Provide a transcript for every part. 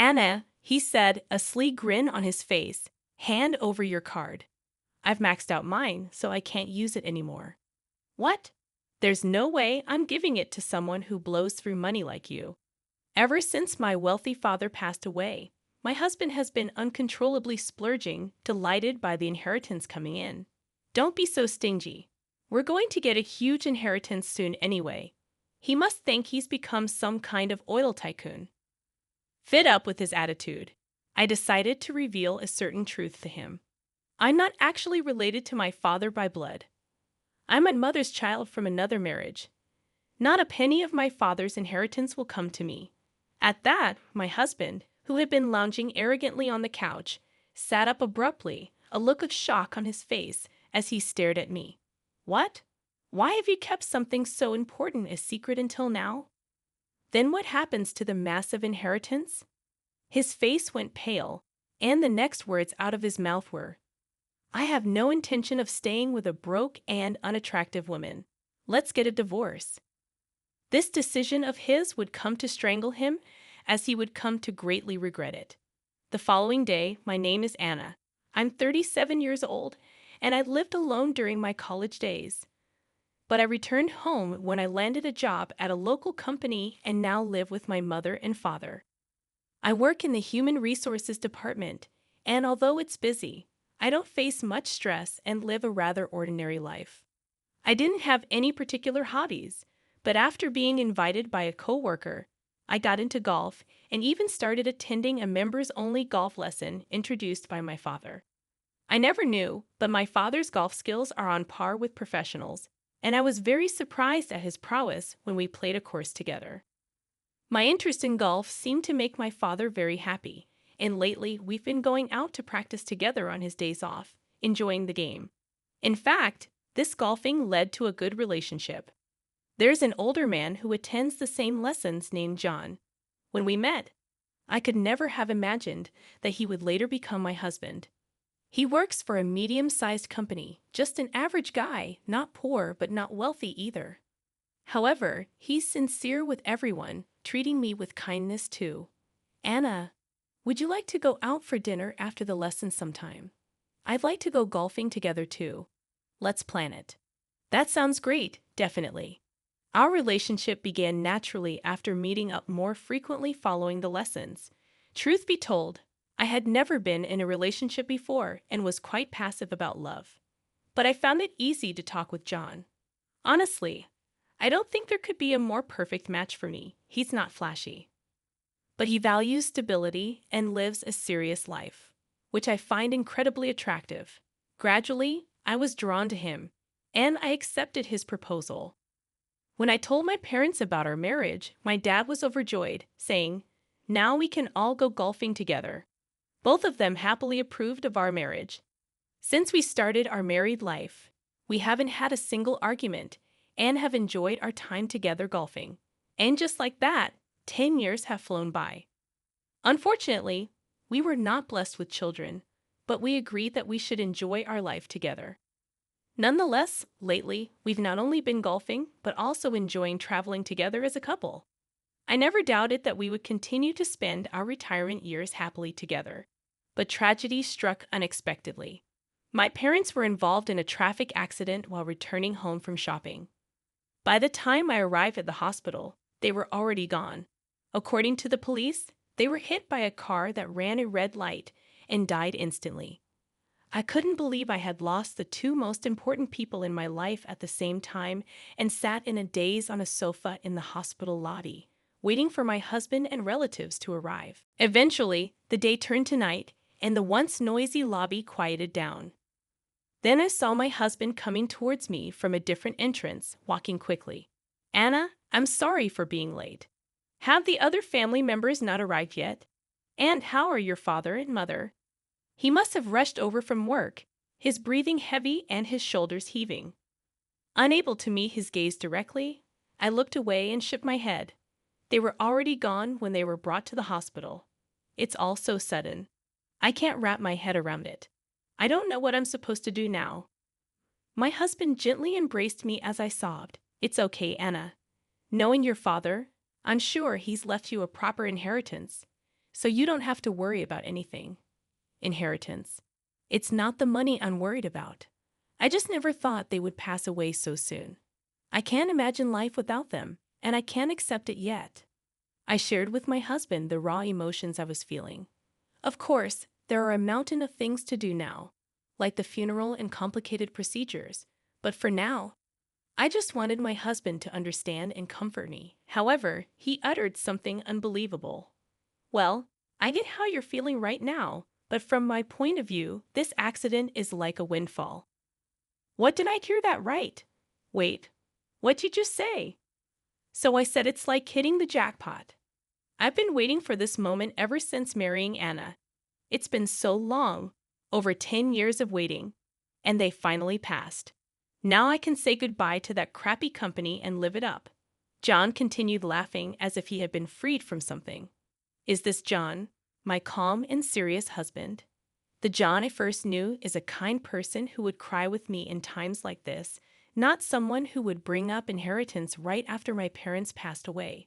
Anna, he said, a sly grin on his face, hand over your card. I've maxed out mine, so I can't use it anymore. What? There's no way I'm giving it to someone who blows through money like you. Ever since my wealthy father passed away, my husband has been uncontrollably splurging, delighted by the inheritance coming in. Don't be so stingy. We're going to get a huge inheritance soon anyway. He must think he's become some kind of oil tycoon. Fed up with his attitude, I decided to reveal a certain truth to him. I'm not actually related to my father by blood. I'm my mother's child from another marriage. Not a penny of my father's inheritance will come to me. At that, my husband, who had been lounging arrogantly on the couch, sat up abruptly, a look of shock on his face as he stared at me. What? Why have you kept something so important a secret until now? Then what happens to the massive inheritance? His face went pale, and the next words out of his mouth were, I have no intention of staying with a broke and unattractive woman. Let's get a divorce. This decision of his would come to strangle him, as he would come to greatly regret it. The following day, my name is Anna. I'm 37 years old, and I lived alone during my college days. But I returned home when I landed a job at a local company and now live with my mother and father. I work in the human resources department, and although it's busy, I don't face much stress and live a rather ordinary life. I didn't have any particular hobbies, but after being invited by a coworker, I got into golf and even started attending a members-only golf lesson introduced by my father. I never knew, but my father's golf skills are on par with professionals, and I was very surprised at his prowess when we played a course together. My interest in golf seemed to make my father very happy, and lately we've been going out to practice together on his days off, enjoying the game. In fact, this golfing led to a good relationship. There's an older man who attends the same lessons named John. When we met, I could never have imagined that he would later become my husband. He works for a medium-sized company, just an average guy, not poor but not wealthy either. However, he's sincere with everyone, treating me with kindness too. Anna, would you like to go out for dinner after the lesson sometime? I'd like to go golfing together too. Let's plan it. That sounds great, definitely. Our relationship began naturally after meeting up more frequently following the lessons. Truth be told, I had never been in a relationship before and was quite passive about love. But I found it easy to talk with John. Honestly, I don't think there could be a more perfect match for me. He's not flashy. But he values stability and lives a serious life, which I find incredibly attractive. Gradually, I was drawn to him, and I accepted his proposal. When I told my parents about our marriage, my dad was overjoyed, saying, "Now we can all go golfing together." Both of them happily approved of our marriage. Since we started our married life, we haven't had a single argument and have enjoyed our time together golfing. And just like that, 10 years have flown by. Unfortunately, we were not blessed with children, but we agreed that we should enjoy our life together. Nonetheless, lately, we've not only been golfing, but also enjoying traveling together as a couple. I never doubted that we would continue to spend our retirement years happily together. But tragedy struck unexpectedly. My parents were involved in a traffic accident while returning home from shopping. By the time I arrived at the hospital, they were already gone. According to the police, they were hit by a car that ran a red light and died instantly. I couldn't believe I had lost the two most important people in my life at the same time and sat in a daze on a sofa in the hospital lobby, waiting for my husband and relatives to arrive. Eventually, the day turned to night, and the once noisy lobby quieted down. Then I saw my husband coming towards me from a different entrance, walking quickly. "Anna, I'm sorry for being late. Have the other family members not arrived yet? And how are your father and mother?" He must have rushed over from work, his breathing heavy and his shoulders heaving. Unable to meet his gaze directly, I looked away and shook my head. They were already gone when they were brought to the hospital. It's all so sudden. I can't wrap my head around it. I don't know what I'm supposed to do now. My husband gently embraced me as I sobbed. "It's okay, Anna. Knowing your father, I'm sure he's left you a proper inheritance. so you don't have to worry about anything. Inheritance. It's not the money I'm worried about. I just never thought they would pass away so soon. I can't imagine life without them, and I can't accept it yet. I shared with my husband the raw emotions I was feeling. Of course, there are a mountain of things to do now, like the funeral and complicated procedures, but for now, I just wanted my husband to understand and comfort me. However, he uttered something unbelievable. Well, I get how you're feeling right now, but from my point of view, this accident is like a windfall. What, did I hear that right? Wait, what did you just say? So I said it's like hitting the jackpot. I've been waiting for this moment ever since marrying Anna. It's been so long, over 10 years of waiting, and they finally passed. Now I can say goodbye to that crappy company and live it up. John continued laughing as if he had been freed from something. Is this John, my calm and serious husband? The John I first knew is a kind person who would cry with me in times like this, not someone who would bring up inheritance right after my parents passed away.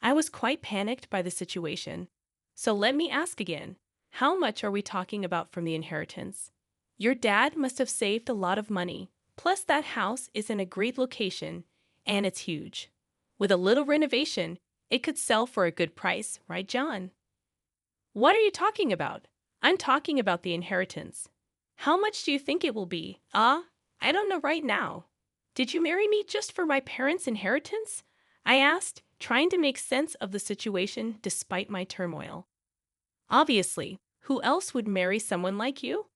I was quite panicked by the situation. So let me ask again, how much are we talking about from the inheritance? Your dad must have saved a lot of money, plus that house is in a great location, and it's huge. With a little renovation, it could sell for a good price, right, John? What are you talking about? I'm talking about the inheritance. How much do you think it will be? I don't know right now. Did you marry me just for my parents' inheritance? I asked, trying to make sense of the situation despite my turmoil. Obviously, who else would marry someone like you?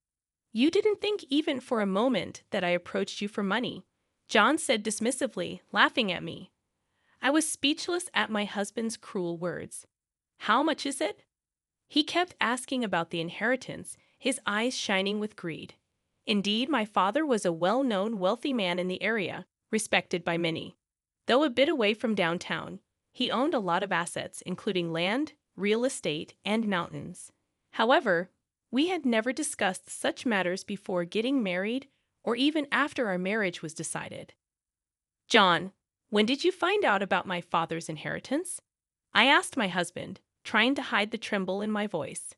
You didn't think even for a moment that I approached you for money, John said dismissively, laughing at me. I was speechless at my husband's cruel words. How much is it? He kept asking about the inheritance, his eyes shining with greed. Indeed, my father was a well-known, wealthy man in the area, respected by many. Though a bit away from downtown, he owned a lot of assets, including land, real estate, and mountains. However, we had never discussed such matters before getting married or even after our marriage was decided. John, when did you find out about my father's inheritance? I asked my husband, trying to hide the tremble in my voice.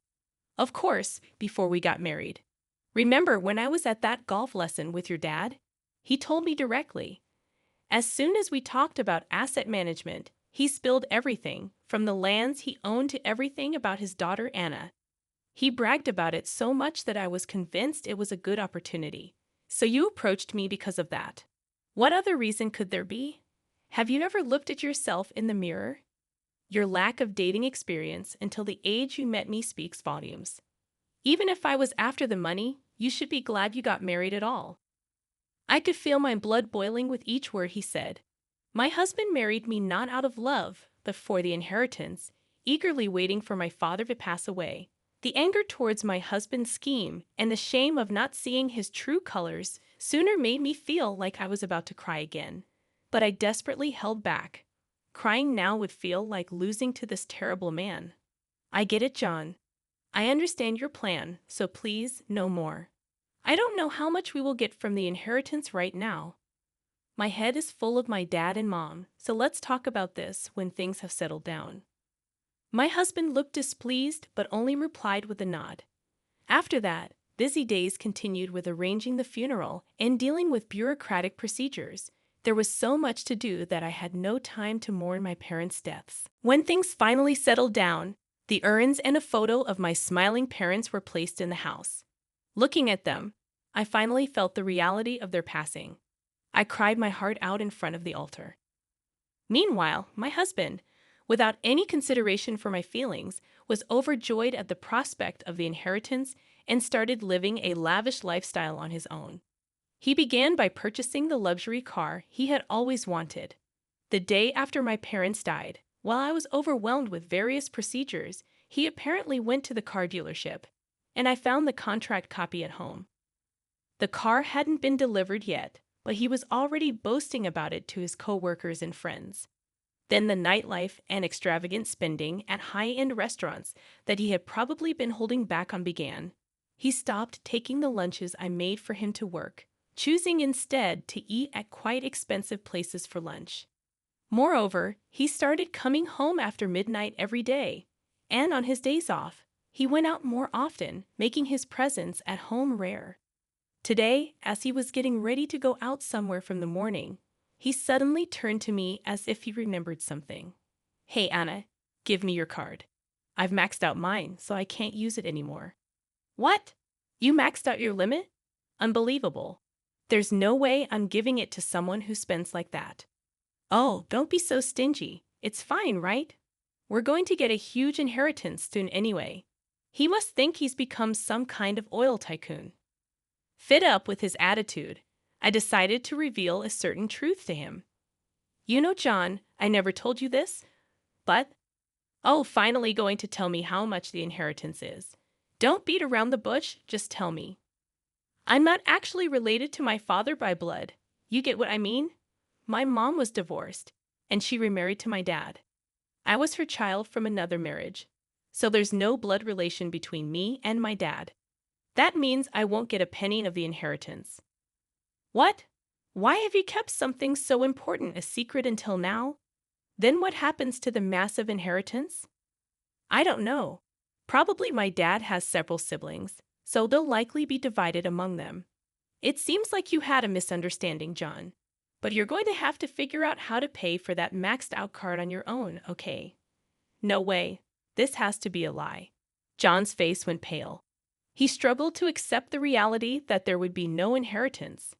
Of course, before we got married. Remember when I was at that golf lesson with your dad? He told me directly. As soon as we talked about asset management, he spilled everything, from the lands he owned to everything about his daughter Anna. He bragged about it so much that I was convinced it was a good opportunity. So you approached me because of that. What other reason could there be? Have you ever looked at yourself in the mirror? Your lack of dating experience until the age you met me speaks volumes. Even if I was after the money, you should be glad you got married at all. I could feel my blood boiling with each word he said. My husband married me not out of love, but for the inheritance, eagerly waiting for my father to pass away. The anger towards my husband's scheme and the shame of not seeing his true colors sooner made me feel like I was about to cry again. But I desperately held back. Crying now would feel like losing to this terrible man. I get it, John. I understand your plan, so please, no more. I don't know how much we will get from the inheritance right now. My head is full of my dad and mom, so let's talk about this when things have settled down. My husband looked displeased but only replied with a nod. After that, busy days continued with arranging the funeral and dealing with bureaucratic procedures. There was so much to do that I had no time to mourn my parents' deaths. When things finally settled down, the urns and a photo of my smiling parents were placed in the house. Looking at them, I finally felt the reality of their passing. I cried my heart out in front of the altar. Meanwhile, my husband, without any consideration for my feelings, was overjoyed at the prospect of the inheritance and started living a lavish lifestyle on his own. He began by purchasing the luxury car he had always wanted. The day after my parents died, while I was overwhelmed with various procedures, he apparently went to the car dealership, and I found the contract copy at home. The car hadn't been delivered yet, but he was already boasting about it to his coworkers and friends. Then the nightlife and extravagant spending at high-end restaurants that he had probably been holding back on began. He stopped taking the lunches I made for him to work, choosing instead to eat at quite expensive places for lunch. Moreover, he started coming home after midnight every day. And on his days off, he went out more often, making his presence at home rare. Today, as he was getting ready to go out somewhere from the morning, he suddenly turned to me as if he remembered something. "Hey, Anna, give me your card. I've maxed out mine, so I can't use it anymore." "What? You maxed out your limit? Unbelievable. There's no way I'm giving it to someone who spends like that." "Oh, don't be so stingy. It's fine, right? We're going to get a huge inheritance soon anyway." He must think he's become some kind of oil tycoon. Fed up with his attitude, I decided to reveal a certain truth to him. "You know, John, I never told you this, but—" "Oh, finally going to tell me how much the inheritance is. Don't beat around the bush, just tell me." "I'm not actually related to my father by blood. You get what I mean? My mom was divorced, and she remarried to my dad. I was her child from another marriage, so there's no blood relation between me and my dad. That means I won't get a penny of the inheritance." "What? Why have you kept something so important a secret until now? Then what happens to the massive inheritance?" "I don't know. Probably my dad has several siblings, so they'll likely be divided among them. It seems like you had a misunderstanding, John. But you're going to have to figure out how to pay for that maxed out card on your own, okay?" "No way. This has to be a lie." John's face went pale. He struggled to accept the reality that there would be no inheritance.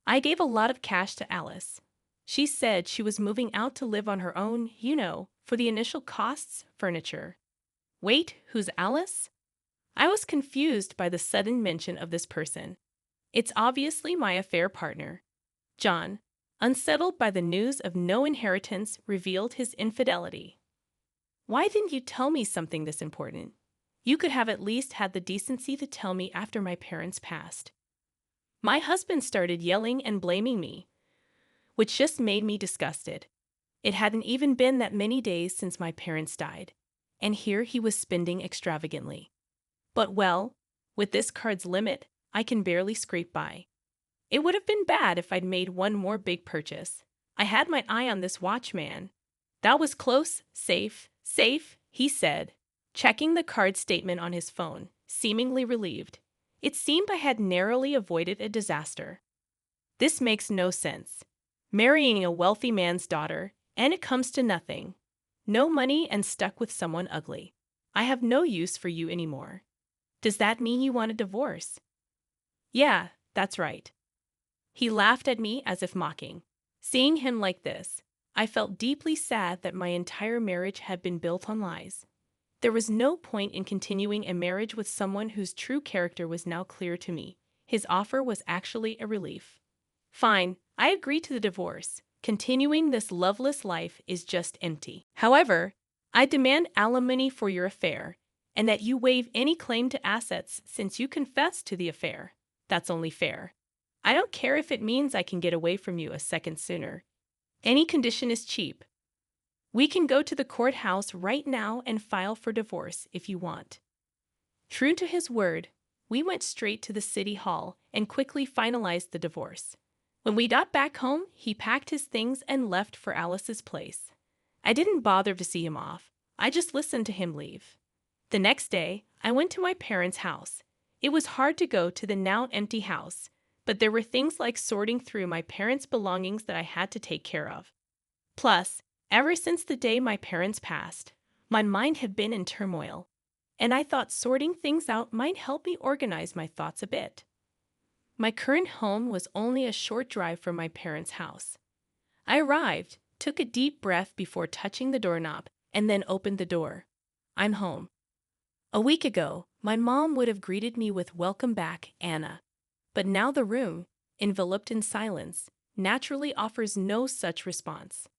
"I gave a lot of cash to Alice. She said she was moving out to live on her own, for the initial costs, furniture." "Wait, who's Alice?" I was confused by the sudden mention of this person. "It's obviously my affair partner." John, unsettled by the news of no inheritance, revealed his infidelity. "Why didn't you tell me something this important? You could have at least had the decency to tell me after my parents passed." "My husband started yelling and blaming me, which just made me disgusted. It hadn't even been that many days since my parents died, and here he was spending extravagantly. But well, with this card's limit, I can barely scrape by. It would have been bad if I'd made one more big purchase. I had my eye on this watch, man." "That was close. Safe, he said, checking the card statement on his phone, seemingly relieved. It seemed I had narrowly avoided a disaster. "This makes no sense. Marrying a wealthy man's daughter, and it comes to nothing. No money and stuck with someone ugly. I have no use for you anymore. Does that mean you want a divorce?" "Yeah, that's right." He laughed at me as if mocking. Seeing him like this, I felt deeply sad that my entire marriage had been built on lies. There was no point in continuing a marriage with someone whose true character was now clear to me. His offer was actually a relief. "Fine, I agree to the divorce. Continuing this loveless life is just empty. However, I demand alimony for your affair, and that you waive any claim to assets since you confessed to the affair. That's only fair. I don't care if it means I can get away from you a second sooner. Any condition is cheap. We can go to the courthouse right now and file for divorce if you want." True to his word, we went straight to the city hall and quickly finalized the divorce. When we got back home, he packed his things and left for Alice's place. I didn't bother to see him off. I just listened to him leave. The next day, I went to my parents' house. It was hard to go to the now empty house, but there were things like sorting through my parents' belongings that I had to take care of. Plus, ever since the day my parents passed, my mind had been in turmoil, and I thought sorting things out might help me organize my thoughts a bit. My current home was only a short drive from my parents' house. I arrived, took a deep breath before touching the doorknob, and then opened the door. I'm home. A week ago, my mom would have greeted me with "Welcome back, Anna." But now the room, enveloped in silence, naturally offers no such response.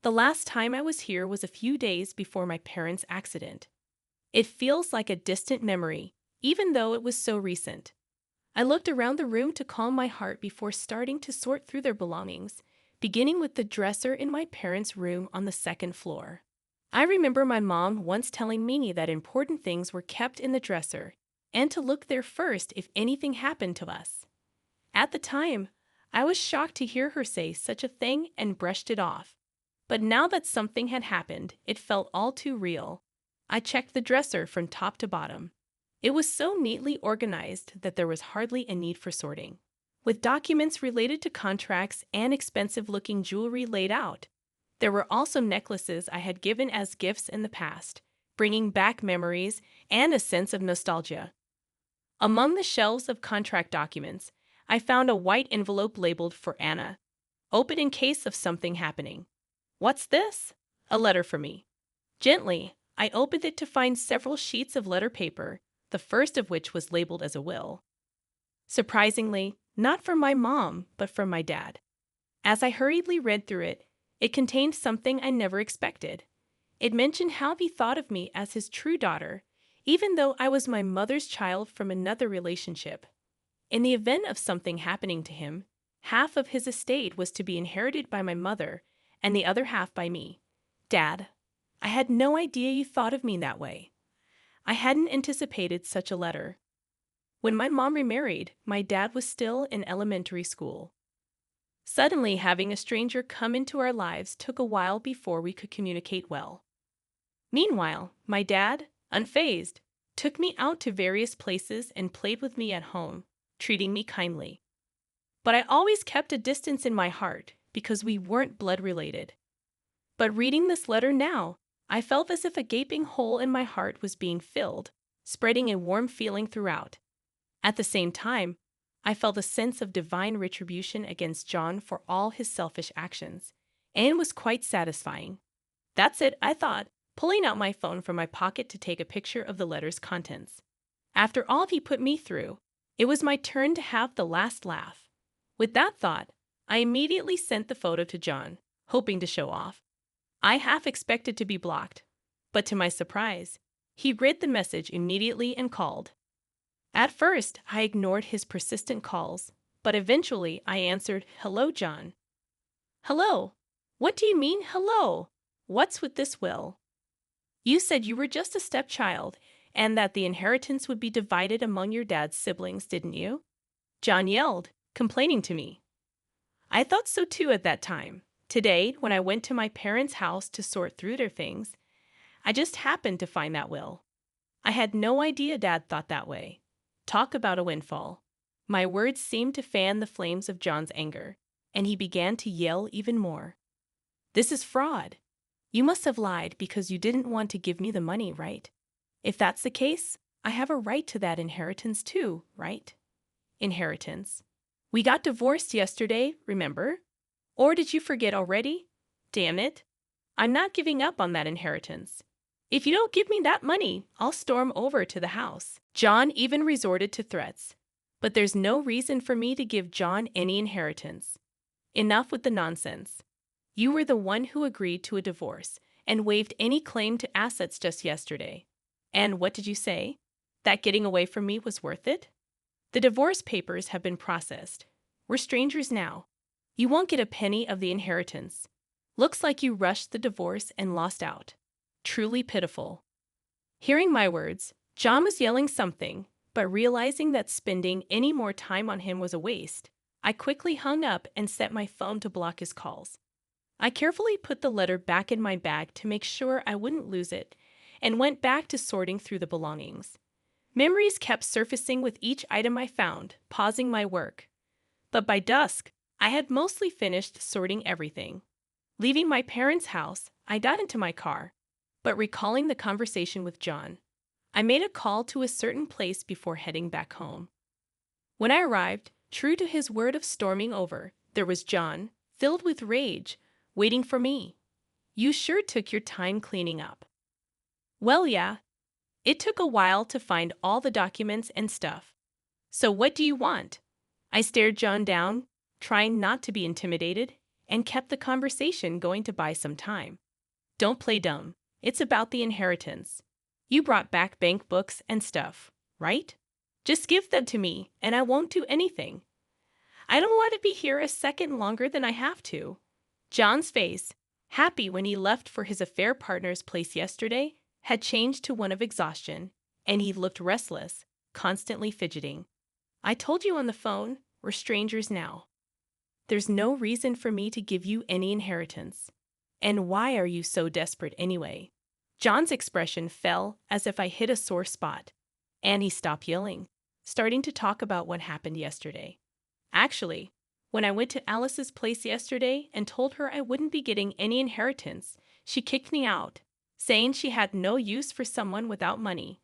The last time I was here was a few days before my parents' accident. It feels like a distant memory, even though it was so recent. I looked around the room to calm my heart before starting to sort through their belongings, beginning with the dresser in my parents' room on the second floor. I remember my mom once telling me that important things were kept in the dresser, and to look there first if anything happened to us. At the time, I was shocked to hear her say such a thing and brushed it off. But now that something had happened, it felt all too real. I checked the dresser from top to bottom. It was so neatly organized that there was hardly a need for sorting. With documents related to contracts and expensive-looking jewelry laid out, there were also necklaces I had given as gifts in the past, bringing back memories and a sense of nostalgia. Among the shelves of contract documents, I found a white envelope labeled for Anna. Open in case of something happening. What's this? A letter for me. Gently, I opened it to find several sheets of letter paper, the first of which was labeled as a will. Surprisingly, not from my mom, but from my dad. As I hurriedly read through it, it contained something I never expected. It mentioned how he thought of me as his true daughter, even though I was my mother's child from another relationship. In the event of something happening to him, half of his estate was to be inherited by my mother and the other half by me. Dad, I had no idea you thought of me that way. I hadn't anticipated such a letter. When my mom remarried, my dad was still in elementary school. Suddenly, having a stranger come into our lives took a while before we could communicate well. Meanwhile, my dad, unfazed, took me out to various places and played with me at home, treating me kindly. But I always kept a distance in my heart because we weren't blood related. But reading this letter now, I felt as if a gaping hole in my heart was being filled, spreading a warm feeling throughout. At the same time, I felt a sense of divine retribution against John for all his selfish actions, and it was quite satisfying. That's it, I thought, pulling out my phone from my pocket to take a picture of the letter's contents. After all he put me through, it was my turn to have the last laugh. With that thought, I immediately sent the photo to John, hoping to show off. I half expected to be blocked, but to my surprise, he read the message immediately and called. At first, I ignored his persistent calls, but eventually I answered, "Hello, John." "Hello? What do you mean, hello? What's with this will? You said you were just a stepchild and that the inheritance would be divided among your dad's siblings, didn't you?" John yelled, complaining to me. I thought so too at that time. Today, when I went to my parents' house to sort through their things, I just happened to find that will. I had no idea Dad thought that way. Talk about a windfall. My words seemed to fan the flames of John's anger, and he began to yell even more. "This is fraud. You must have lied because you didn't want to give me the money, right? If that's the case, I have a right to that inheritance too, right?" Inheritance. We got divorced yesterday, remember? Or did you forget already? Damn it. I'm not giving up on that inheritance. If you don't give me that money, I'll storm over to the house. John even resorted to threats. But there's no reason for me to give John any inheritance. Enough with the nonsense. You were the one who agreed to a divorce and waived any claim to assets just yesterday. And what did you say? That getting away from me was worth it? The divorce papers have been processed. We're strangers now. You won't get a penny of the inheritance. Looks like you rushed the divorce and lost out. Truly pitiful. Hearing my words, John was yelling something, but realizing that spending any more time on him was a waste, I quickly hung up and set my phone to block his calls. I carefully put the letter back in my bag to make sure I wouldn't lose it, and went back to sorting through the belongings. Memories kept surfacing with each item I found, pausing my work. But by dusk, I had mostly finished sorting everything. Leaving my parents' house, I got into my car, but recalling the conversation with John, I made a call to a certain place before heading back home. When I arrived, true to his word of storming over, there was John, filled with rage, waiting for me. "You sure took your time cleaning up." "Well, yeah. It took a while to find all the documents and stuff. So what do you want?" I stared John down, trying not to be intimidated, and kept the conversation going to buy some time. "Don't play dumb. It's about the inheritance. You brought back bank books and stuff, right? Just give them to me, and I won't do anything. I don't want to be here a second longer than I have to." John's face, happy when he left for his affair partner's place yesterday, had changed to one of exhaustion, and he looked restless, constantly fidgeting. "I told you on the phone, we're strangers now. There's no reason for me to give you any inheritance. And why are you so desperate anyway? John's expression fell as if I hit a sore spot, and he stopped yelling, starting to talk about what happened yesterday. Actually, when I went to Alice's place yesterday and told her I wouldn't be getting any inheritance, she kicked me out, saying she had no use for someone without money.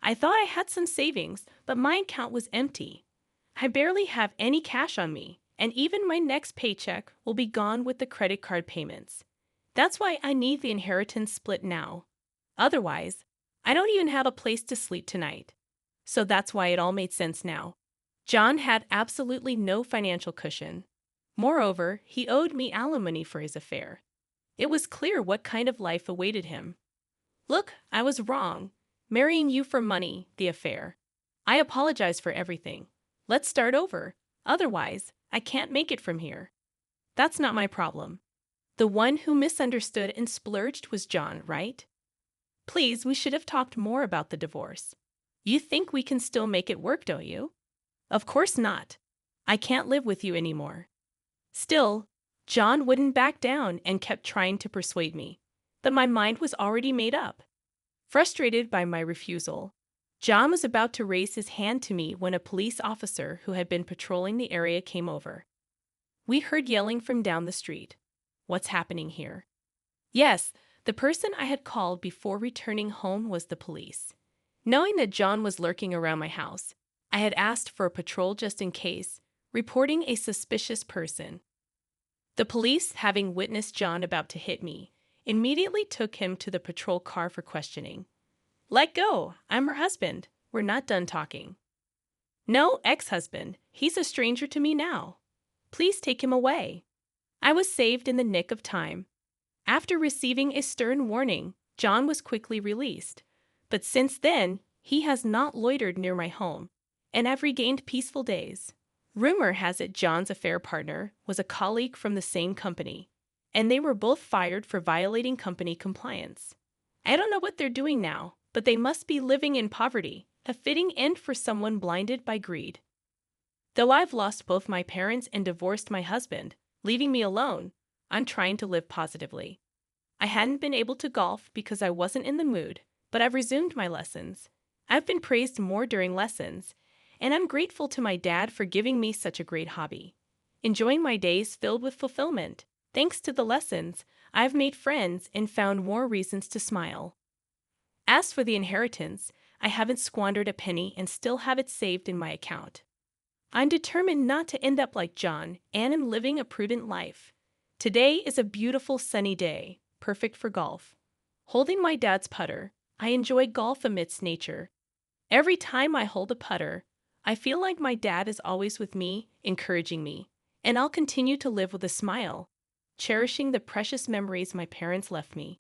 I thought I had some savings, but my account was empty. I barely have any cash on me, and even my next paycheck will be gone with the credit card payments. That's why I need the inheritance split now. Otherwise, I don't even have a place to sleep tonight. So that's why it all made sense now. John had absolutely no financial cushion. Moreover, he owed me alimony for his affair. It was clear what kind of life awaited him. Look, I was wrong. Marrying you for money, the affair. I apologize for everything. Let's start over. Otherwise, I can't make it from here. That's not my problem. The one who misunderstood and splurged was John, right? Please, we should have talked more about the divorce. You think we can still make it work, don't you? Of course not. I can't live with you anymore. Still, John wouldn't back down and kept trying to persuade me, but my mind was already made up. Frustrated by my refusal, John was about to raise his hand to me when a police officer who had been patrolling the area came over. We heard yelling from down the street. What's happening here? Yes, the person I had called before returning home was the police. Knowing that John was lurking around my house, I had asked for a patrol just in case, reporting a suspicious person. The police, having witnessed John about to hit me, immediately took him to the patrol car for questioning. Let go, I'm her husband. We're not done talking. No, ex-husband. He's a stranger to me now. Please take him away. I was saved in the nick of time. After receiving a stern warning, John was quickly released. But since then, he has not loitered near my home, and I've regained peaceful days. Rumor has it John's affair partner was a colleague from the same company, and they were both fired for violating company compliance. I don't know what they're doing now, but they must be living in poverty, a fitting end for someone blinded by greed. Though I've lost both my parents and divorced my husband, leaving me alone, I'm trying to live positively. I hadn't been able to golf because I wasn't in the mood, but I've resumed my lessons. I've been praised more during lessons, and I'm grateful to my dad for giving me such a great hobby. Enjoying my days filled with fulfillment. Thanks to the lessons, I've made friends and found more reasons to smile. As for the inheritance, I haven't squandered a penny and still have it saved in my account. I'm determined not to end up like John and am living a prudent life. Today is a beautiful sunny day, perfect for golf. Holding my dad's putter, I enjoy golf amidst nature. Every time I hold a putter, I feel like my dad is always with me, encouraging me, and I'll continue to live with a smile, cherishing the precious memories my parents left me.